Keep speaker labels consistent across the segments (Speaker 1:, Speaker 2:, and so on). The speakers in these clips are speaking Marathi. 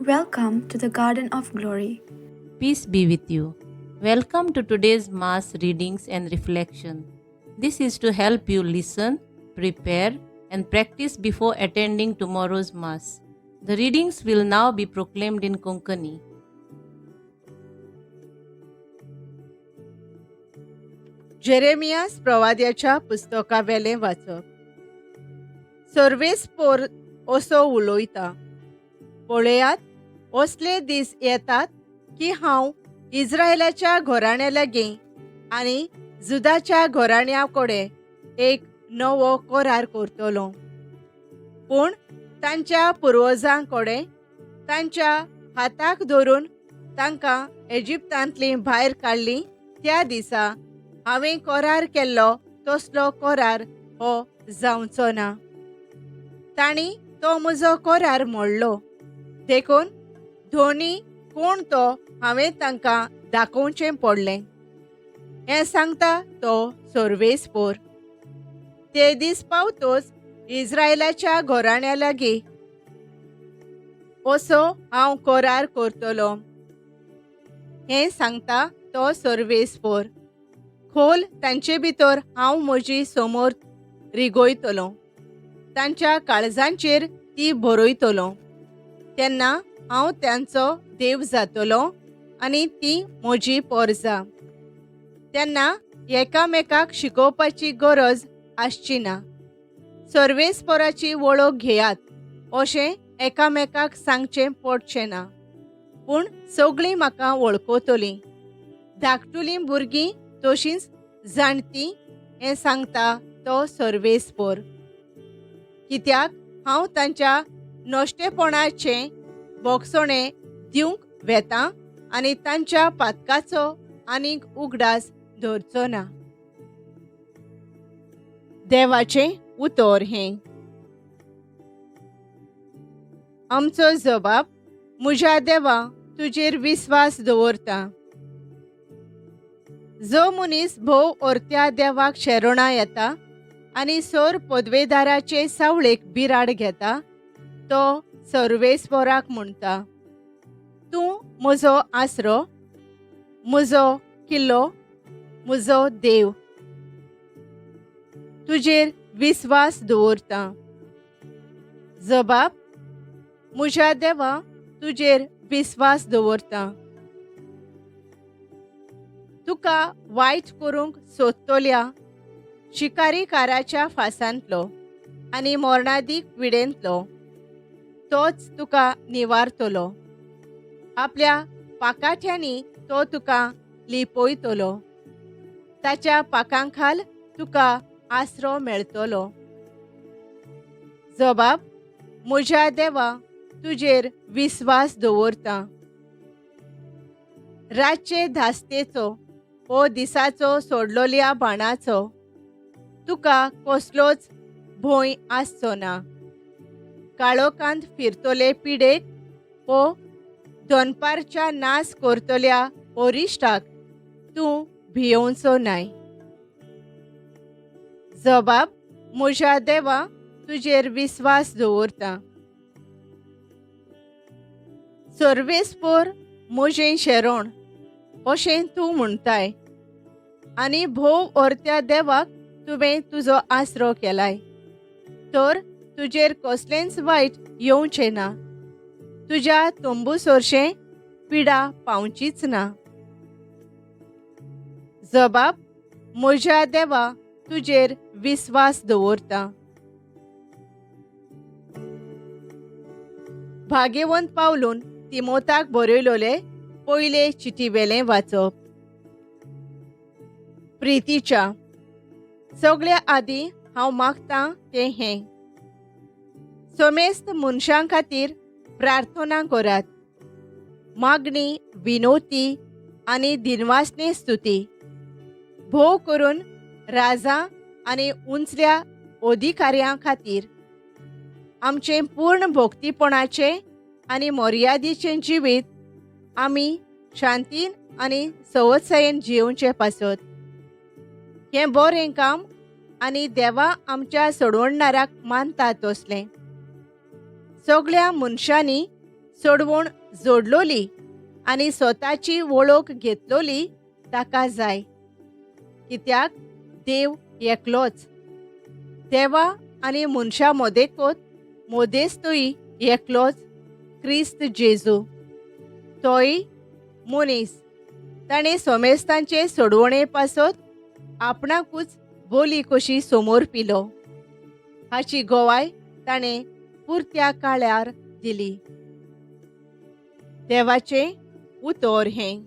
Speaker 1: Welcome to the Garden of Glory.
Speaker 2: Peace be with you. Welcome to today's Mass readings and reflection. This is to help you listen, prepare, and practice before attending tomorrow's Mass. The readings will now be proclaimed in Konkani.
Speaker 3: Jeremias प्रवाद्याच्या पुस्तकावेलें वाचप. सर्वेस्पोर असो उलोयता, पळयात, असले दीस येतात की हांव इस्रायेलाच्या घराण्या लागीं आनी जुदाच्या घराण्या कडेन एक नवो करार करतलो. पूण तांच्या पुर्वजां कडेन तांच्या हाताक धरून तांकां इजिप्तांतली भायर काडली त्या दिसा हांवें करार केल्लो तसलो करार हो जावचो ना. तांणी तो म्हजो करार मोडलो. देखून धोनी कोण तो हांवें तांकां दाखोवचें पडलें. हें सांगता तो सर्वेस्पोर. ते दीस पावतोच इस्रायेलाच्या घराण्या लागीं असो हांव करार करतलो. हें सांगता तो सर्वेस्पोर. खोल तांचे भितर हांव म्हजी समोर रिगोयतलो. तांच्या काळजांचेर ती बरयतलो. तेन्ना हांव त्यांचो देव जातलो आनी ती म्हजी परजा. तेन्ना एकामेकाक शिकोवपाची गरज आसची ना. सर्वेस्पोराची वळख घेयात अशें एकामेकाक सांगचें पडचें ना. पूण सगळीं म्हाका वळखतलीं, धाकटुलीं भुरगीं तशींच जाणटीं. हें सांगता तो सर्वेस्पोर. कित्याक हांव तांच्या नश्टेपणाचें बोगसणें दिवंक वेतां आनी तांच्या पातकाचो आनीक उगडास धरचो ना. देवाचें उतर हें. आमचो जबाब. म्हज्या देवा, तुजेर विस्वास दवरता. जो मनीस भोव ओरत्या देवाक शेरोणा येता आनी सोर पदवेदाराचे सावळेक बिराड घेता, तो सर्वेस्पोराक म्हणटा, तूं म्हजो आसरो, म्हजो किल्लो, म्हजो देव. तुजेर विस्वास दवरता. जबाब. म्हज्या देवा, तुजेर विस्वास दवरता. तुका वायट करूंक सोदतल्या शिकारीकाराच्या फासांतलो आनी मोरणादीक विडेंतलो तोच तुका निवारतलो. आपल्या पाकाठ्यांनी तो तुका लिपयतलो. ताच्या पाकांखाल तुका आसरो मेळटलो. जबाब. म्हज्या देवा, तुजेर विस्वास दवरता. रातचे धास्तेचो वो दिसाचो सोडलोल्या बाणाचो तुका कसलोच भंय आसचो ना. काळोखांत फिरतले पिडेक वो दोनपारच्या नास करतल्या ओरिश्टाक तूं भियोवचो नाय. जबाब. म्हज्या देवा, तुजेर विस्वास दवरता. सर्वेस्पोर म्हजें शेरोण अशें तूं म्हणटाय आनी भोव ओरत्या देवाक तुवें तुजो आसरो केलाय. तर तुजेर कसलेंच वायट येवचें ना. तुज्या तंबू सोरशें पिडा पावचीच ना. जबाब. म्हज्या देवा, तुजेर विस्वास दवरता. भाग्यवंत पावलून तिमोथाक बरयलोले पयले चिटीवेलें वाचप. प्रितीच्या. सगळ्या आदीं हांव मागतां तें हें. समेस्त मनशां खातीर प्रार्थना करात. मागणी, विनोती आनी दिनवासने स्तुती. भोव करून राजा आनी उंचल्या अधिकाऱ्यां खातीर. आमचें पूर्ण भोक्तीपणाचें आनी मर्यादेचें जिवीत आमी शांतीन आनी संवत्सयेन जियोवचें पासत. हें बरें काम आनी देवा आमच्या सोडवणाराक मानता तसलें. सगळ्या मनशांनी सोडवून जोडलोली आनी स्वताची वळख घेतलोली ताका जाय. कित्याक देव एकलोच. देवा आनी मनशा मोदेकोत मोदेस्तूय एकलोच क्रिस्त जेजू. तोय मनीस ताणें सोमेस्तांचे सोडवणे पासत आपणाकूच बोली कशी समोर पिलो. हाची गोवाय ताणें पुरत्या काळार दिली. देवाचें उतर हें.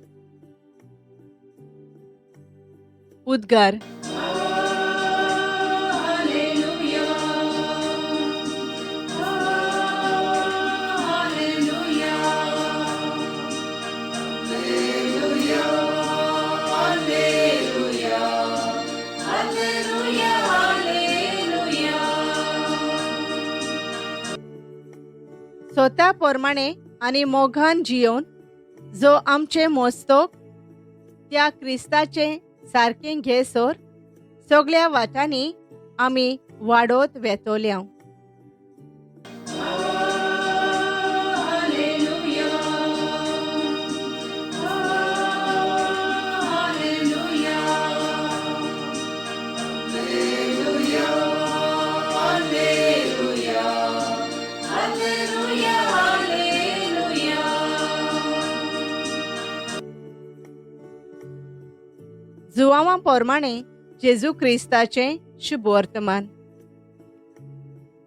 Speaker 3: उद्गार. स्वता प्रमाणे आनी मोगान जियोन जो आमचे मोस्तोक त्या क्रिस्ताचे सारकें घेसोर सगळ्या वाटांनी आमी वाडोत वेतोल्या. जुवांवा प्रमाणे जेजू क्रिस्ताचें शुभ वर्तमान.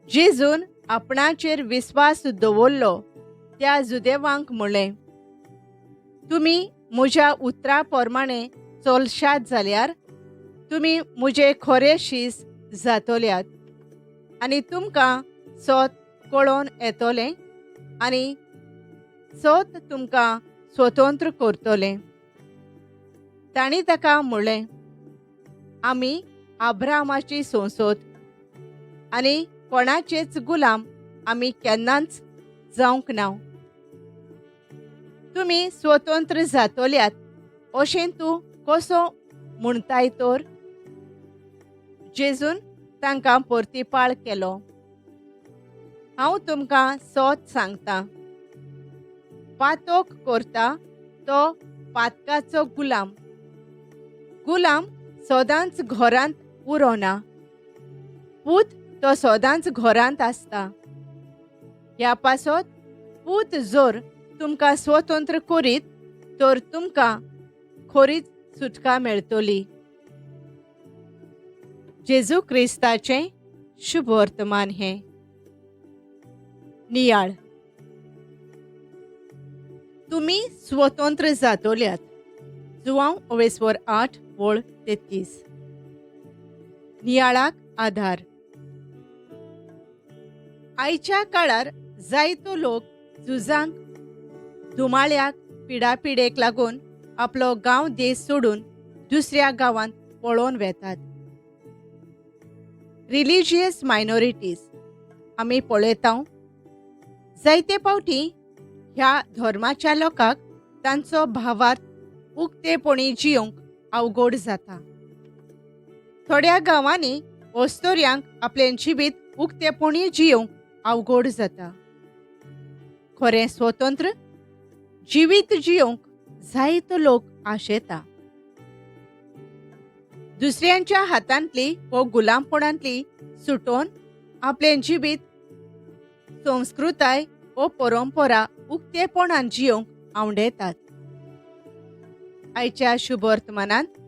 Speaker 3: जेजून आपणाचेर विस्वास दवरलो त्या जुदेवांक म्हणलें, तुमी म्हज्या उतरा प्रमाणे चलशात जाल्यार तुमी म्हजे खरे शीस जातोल्यात आनी तुमकां सोत कळोन येतोलें आनी सोत तुमकां स्वतंत्र करतलें. तांणी ताका म्हणलें, आमी आब्रामाची संसद आनी कोणाचेच गुलाम आमी केन्नाच जावंक ना. तुमी स्वतंत्र जातोल्यात अशें तूं कसो म्हणटाय तर? जेजून तांकां परतिपाळ केलो, हांव तुमकां सोत सांगतां, पातोक करता तो पातकाचो गुलाम. गुलाम सदांच घरांत उरोना, पूत तो सदांच घरांत आसता. ह्या पासत पूत जर तुमकां स्वतंत्र करीत तर तुमकां खरीच सुटका मेळटली. जेजू क्रिस्ताचें शुभ वर्तमान हें. नियाळ. तुमी स्वतंत्र जातोल्यात. जुवांव 8:33. नियाळाक आधार. आयच्या काळार जायतो लोक झुजांक, धुमाळ्याक, पिडापिडेक लागून आपलो गांव देश सोडून दुसऱ्या गांवांत पळोवन वेतात. रिलिजियस मायनॉरिटीज आमी पळयतांव. जायते फावटी ह्या धर्माच्या लोकांक तांचो भावार्थ उक्तेपणी जियोंक अवघड जाता. थोड्या गांवांनी ओस्तोऱ्यांक आपलें जिवीत उक्तेपणी जियोंक अवघड जाता. खरें स्वतंत्र जिवीत जियोंक जायतो लोक आशेता. दुसऱ्यांच्या हातांतली व गुलामपणांतली सुटोवन आपलें जिवीत संस्कृताय व परंपरा उक्तेपणान जियोंक आवडेतात. आयच्या शुभ वर्तमानांत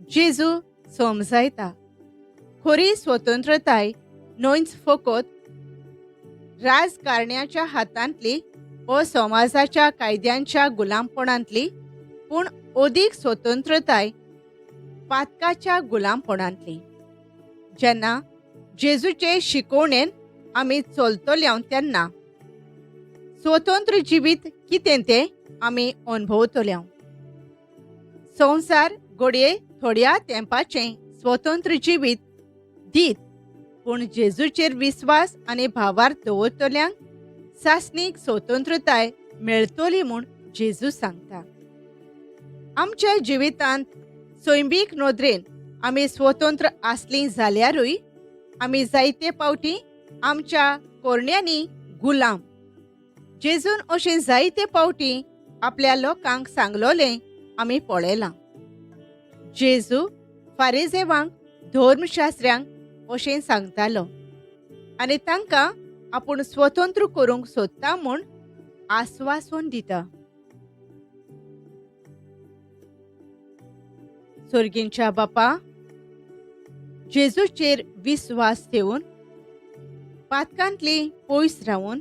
Speaker 3: जेजू समजायता, खरी स्वतंत्रताय न्हयच फकत राजकारण्याच्या हातांतली व समाजाच्या कायद्यांच्या गुलामपणांतली, पूण अदीक स्वतंत्रताय पातकाच्या गुलामपणांतली. जेन्ना जेजूचे शिकवणेन आमी चलतल्यो तेन्ना स्वतंत्र जिवीत कितें तें आमी अनुभवतल्यो. संवसार घडये थोड्या तेंपाचें स्वतंत्र जिवीत दीत, पूण जेजूचेर विस्वास आनी भावार्थ दवरतल्यांक सासणीक स्वतंत्रताय मेळटली म्हूण जेजू सांगता. आमच्या जिवितांत सैमीक नदरेन आमी स्वतंत्र आसलीं जाल्यारूय आमी जायते फावटी आमच्या कोरण्यांनी गुलाम, जेजून अशें जायते फावटी आपल्या लोकांक सांगलोलें आमी पळयलां. जेजू फारिजेवांक धर्मशास्त्र्यांक अशें सांगतालो आनी तांकां आपूण स्वतंत्र करूंक सोदता म्हूण आस्वासन दिता. सर्गींच्या बापा, जेजूचेर विस्वास ठेवून पातकांतली पयस रावून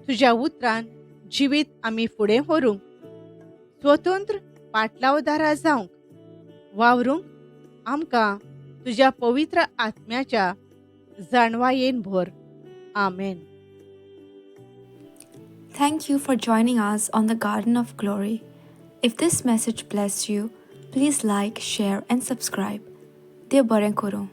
Speaker 3: तुज्या उतरान जिवीत आमी फुडें व्हरूंक स्वतंत्र पाटलावदारा जावंक वावरूंक आमकां तुज्या पवित्र आत्म्याच्या जाणवायेन भर. आमेन.
Speaker 1: Thank you for joining us on the Garden of Glory. If this message blessed you, please like, share, and subscribe. Dear Baren Koro.